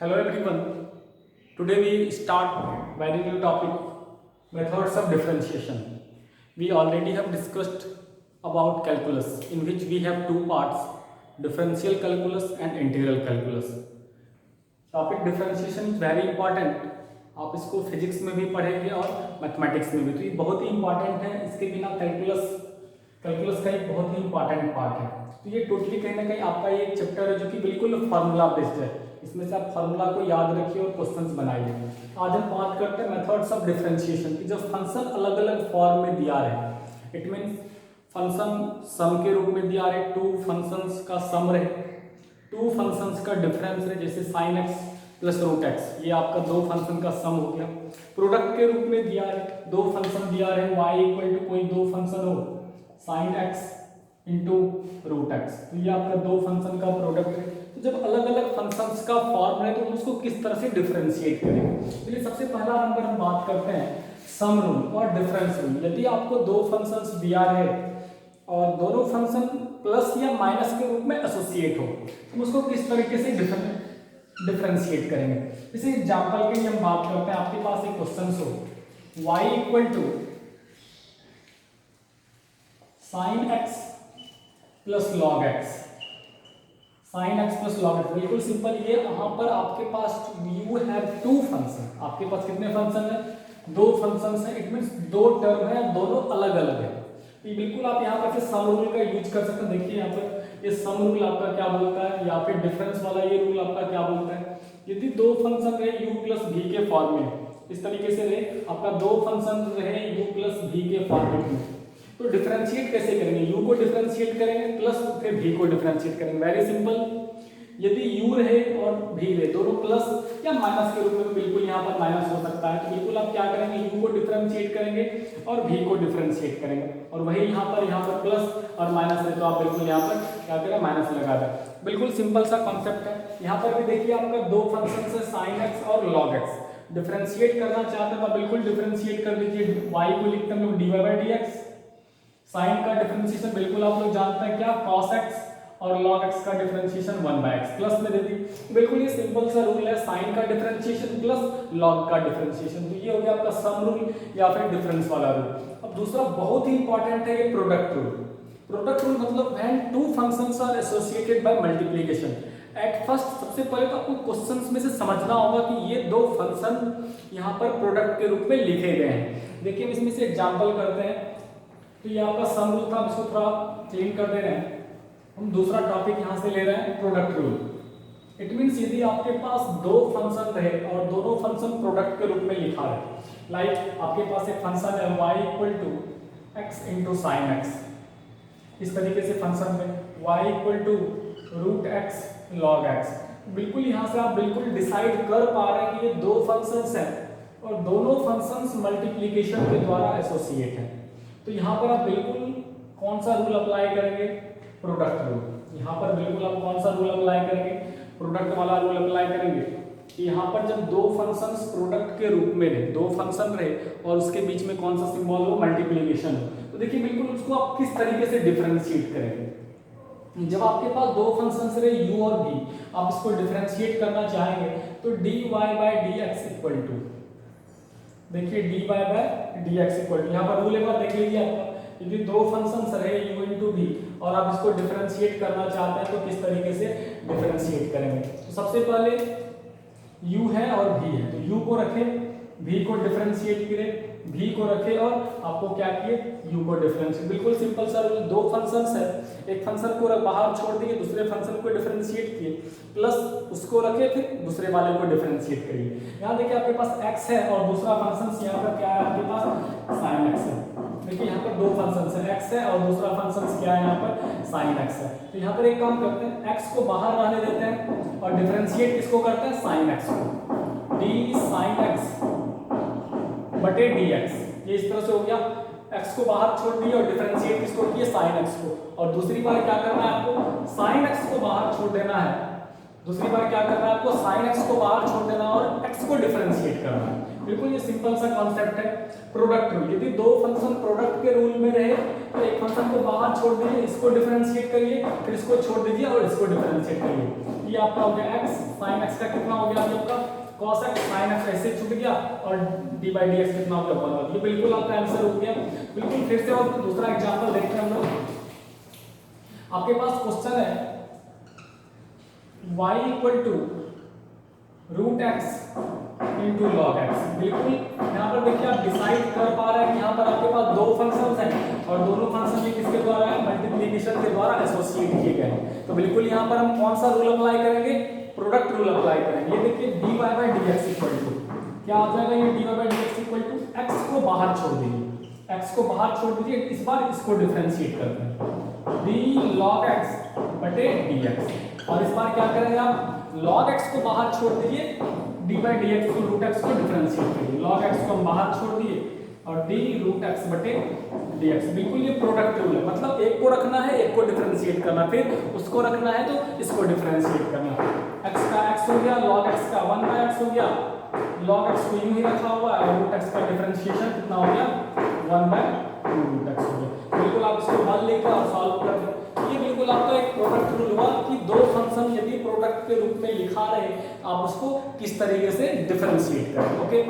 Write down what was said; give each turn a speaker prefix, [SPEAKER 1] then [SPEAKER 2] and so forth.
[SPEAKER 1] Hello everyone. Today we start very new topic, methods of differentiation. We already have discussed about calculus, in which we have two parts, differential calculus and integral calculus. Topic differentiation is very important. आप इसको physics में भी पढ़ेंगे और mathematics में भी, तो ये बहुत ही इंपॉर्टेंट है. इसके बिना कैलकुलस का एक बहुत ही इंपॉर्टेंट पार्ट है. तो ये टोटली कहीं ना कहीं आपका ये एक चैप्टर है जो कि बिल्कुल फार्मूला बेस्ड है. इसमें से आप फार्मूला को याद रखिए और क्वेश्चंस बनाइए. आज हम बात करते हैं मेथड्स ऑफ डिफरेंशिएशन की. जब फंक्शन अलग अलग फॉर्म में दिया है, इट मीन्स फंक्शन सम के रूप में दिया है, टू फंक्शंस का सम रहे, टू फंक्शंस का डिफरेंस है, जैसे sine x plus root x, ये आपका दो फंक्शन का सम हो गया. प्रोडक्ट के रूप में दिया है, दो फंक्शन दिया है, y इक्वल टू कोई दो फंक्शन हो, sine x into root x, तो ये आपका दो फंक्शन का प्रोडक्ट है. तो जब अलग अलग फंक्शंस का फॉर्म है तो हम उसको किस तरह से डिफरेंशिएट करेंगे. चलिए सबसे पहला नंबर हम बात करते हैं सम रूल और डिफरेंस रूल. यदि आपको दो फंक्शंस दिया है और दोनों फंक्शन प्लस या माइनस के रूप में एसोसिएट हो, हम उसको किस तरीके से डिफरेंशिएट करेंगे. जैसे एग्जांपल के लिए हम बात करते हैं, आपके पास एक क्वेश्चन हो y equal to sine x plus log x, sine x plus log x. बिल्कुल सिंपल. ये यहाँ पर आपके पास यू हैव टू फंक्शन, आपके पास कितने फंक्शन है, दो फंक्शन है. इट मीन्स दो टर्म है, दोनों अलग अलग है. बिल्कुल आप यहाँ पर सम रूल का यूज कर सकते हैं. देखिए यहाँ पर ये सम रूल आपका क्या बोलता है, या फिर डिफरेंस वाला ये रूल आपका क्या बोलता है. यदि दो फंक्शन रहे u प्लस v के फॉर्म में, इस तरीके से रहे आपका दो फंक्शन रहे u प्लस v के फॉर्मेट में, तो डिफरेंशिएट कैसे करेंगे. u को डिफरेंशिएट करेंगे प्लस फिर v को डिफरेंशिएट करेंगे. Very simple. यदि u रहे और v रहे, दोनों प्लस या माइनस के रूप में, बिल्कुल यहाँ पर माइनस हो सकता है, तो बिल्कुल आप क्या करेंगे, u को डिफरेंशिएट करेंगे और v को डिफरेंशिएट करेंगे. और वही यहाँ पर प्लस और माइनस है, तो आप बिल्कुल यहाँ पर क्या करें, माइनस लगा दें. बिल्कुल सिंपल सा कॉन्सेप्ट है. यहाँ पर भी देखिए आपका दो फंक्शन है, साइन एक्स और लॉग एक्स. डिफरेंशिएट करना चाहते हैं तो बिल्कुल डिफरेंशिएट कर दीजिए. y को लिखते हैं dy बाई dx. साइन का डिफरेंशिएशन बिल्कुल आप लोग जानते हैं क्या, cos x, और log x का डिफरेंशिएशन 1 बाय x प्लस में दे दी. बिल्कुल ये सिंपल सा रूल है, साइन का डिफरेंशिएशन प्लस log का डिफरेंशिएशन. तो ये हो गया आपका सम रूल या फिर डिफरेंस वाला रूल. अब दूसरा बहुत ही इंपॉर्टेंट है ये प्रोडक्ट रूल. प्रोडक्ट रूल मतलब when two functions are associated by multiplication. At first सबसे पहले तो आपको क्वेश्चंस में से समझना होगा कि ये दो फंक्शन यहाँ पर प्रोडक्ट के रूप में लिखे गए हैं. देखिए इसमें से एग्जांपल करते हैं. तो ये आपका सम रूल था, हम इसको थोड़ा क्लीन कर दे रहे हैं. हम दूसरा टॉपिक यहाँ से ले रहे हैं प्रोडक्ट रूल. इट मीन्स यदि आपके पास दो फंक्शन रहे और दोनों फंक्शन प्रोडक्ट के रूप में लिखा है, लाइक आपके पास एक फंक्शन है y equal to x into sine x, इस तरीके से फंक्शन में y equal to root x log x. बिल्कुल यहाँ से आप बिल्कुल डिसाइड कर पा रहे हैं कि ये दो फंक्शंस हैं और दोनों फंक्शंस मल्टीप्लिकेशन के द्वारा एसोसिएट हैं. तो यहाँ पर आप बिल्कुल कौन सा रूल अप्लाई करेंगे, प्रोडक्ट रूल. यहाँ पर बिल्कुल आप कौन सा रूल अप्लाई करेंगे, प्रोडक्ट वाला रूल अप्लाई करेंगे. कि यहाँ पर जब दो फंक्शंस प्रोडक्ट के रूप में रहे, दो फंक्शन रहे और उसके बीच में कौन सा सिंबल हो, मल्टीप्लिकेशन हो, तो देखिए बिल्कुल उसको आप किस तरीके से डिफरेंशिएट करेंगे. जब आपके पास दो फंक्शंस रहे u और v, आप इसको डिफरेंशिएट करना चाहेंगे तो dy by dx equal to, देखिए dy by dx equal to, यहाँ पर रूल एक बार देख लीजिए आपका. यदि दो फंक्शंस रहे u इंटू v और आप इसको डिफरेंशिएट करना चाहते हैं तो किस तरीके से डिफरेंशिएट करेंगे. तो सबसे पहले u है और v है, तो u को रखें, v को डिफरेंशिएट करें, v को रखे और आपको क्या किए, u को डिफरेंशिएट. बिल्कुल सिंपल सा रूल. दो फंक्शंस है, एक फंक्शन को बाहर छोड़ दिए, दूसरे फंक्शन को डिफरेंशिएट किए, प्लस उसको रखे, फिर दूसरे वाले को डिफरेंशिएट करिए. यहाँ देखिए आपके पास x है और दूसरा फंक्शन यहाँ पर क्या है, आपके पास sin x है. देखिए यहाँ पर दो फंक्शंस है, x है और दूसरा फंक्शन क्या है, यहाँ पर sin x है. तो यहाँ पर एक काम करते हैं, x को बाहर रहने देते हैं और डिफरेंशिएट किसको करते हैं, sin x को. d sin x बटे dx, ये इस तरह से हो गया. x को बाहर छोड़ दिया और डिफरेंशिएट किसको किए, sin x को. और दूसरी बार क्या करना है आपको, sin x को बाहर छोड़ देना है. दूसरी बार क्या करना है आपको, sin x को बाहर छोड़ देना और x को डिफरेंशिएट करना है. बिल्कुल ये सिंपल सा कॉन्सेप्ट है। प्रोडक्ट रूल, यदि दो फंक्शन प्रोडक्ट के रूल में रहे तो एक फंक्शन को बाहर छोड़ दीजिए, इसको डिफरेंशिएट करिए, फिर इसको छोड़ दीजिए और इसको डिफरेंशिएट करिए। ये आपका हो गया x, sin x का कितना हो गया आपका cos x, sin x ऐसे छूट गया और d by dx कितना हो गया 1। ये बिल्कुल आपका आंसर हो गया। बिल्कुल फिर से और दूसरा एग्जांपल देखते हैं हम लोग। आपके पास क्वेश्चन है y equal to root x into log x. बिल्कुल यहाँ पर देखिए आप डिसाइड कर पा रहे हैं, यहाँ पर आपके पास दो फंक्शंस हैं और दोनों फंक्शन ये किसके द्वारा है, मल्टीप्लिकेशन के द्वारा एसोसिएट किए गए हैं। तो बिल्कुल यहाँ पर हम कौन सा रूल अप्लाई करेंगे, प्रोडक्ट रूल अप्लाई करेंगे। ये देखिए dy by dx equal to क्या हो जाएगा, ये dy by dx equal to x को बाहर छोड़ दीजिए, x को बाहर छोड़ दीजिए, इस बार इसको डिफरेंशिएट करते हैं d log x बटे dx। और इस बार क्या करेंगे आप, log x को बाहर छोड़ दीजिए, d बाई dx को रूट x को डिफरेंशिएट करिए। log x को हम बाहर छोड़ दिए और d रूट x बटे dx। बिल्कुल ये प्रोडक्ट रूल है, मतलब एक को रखना है, एक को डिफरेंशिएट करना, फिर उसको रखना है तो इसको डिफरेंशिएट करना। x का x हो गया, log x का 1 बाय x हो गया, log x को यूं ही रखा हुआ है और रूट x का डिफरेंशिएशन कितना हो गया 1 बाय रूट x हो गया। बिल्कुल आप इसको हल लेकर और सॉल्व कर दें। ये बिल्कुल आपका एक प्रोडक्ट रूल हुआ कि दो फंक्शन यदि प्रोडक्ट के रूप में लिखा रहे आप उसको किस तरीके से डिफरेंशिएट करें। ओके।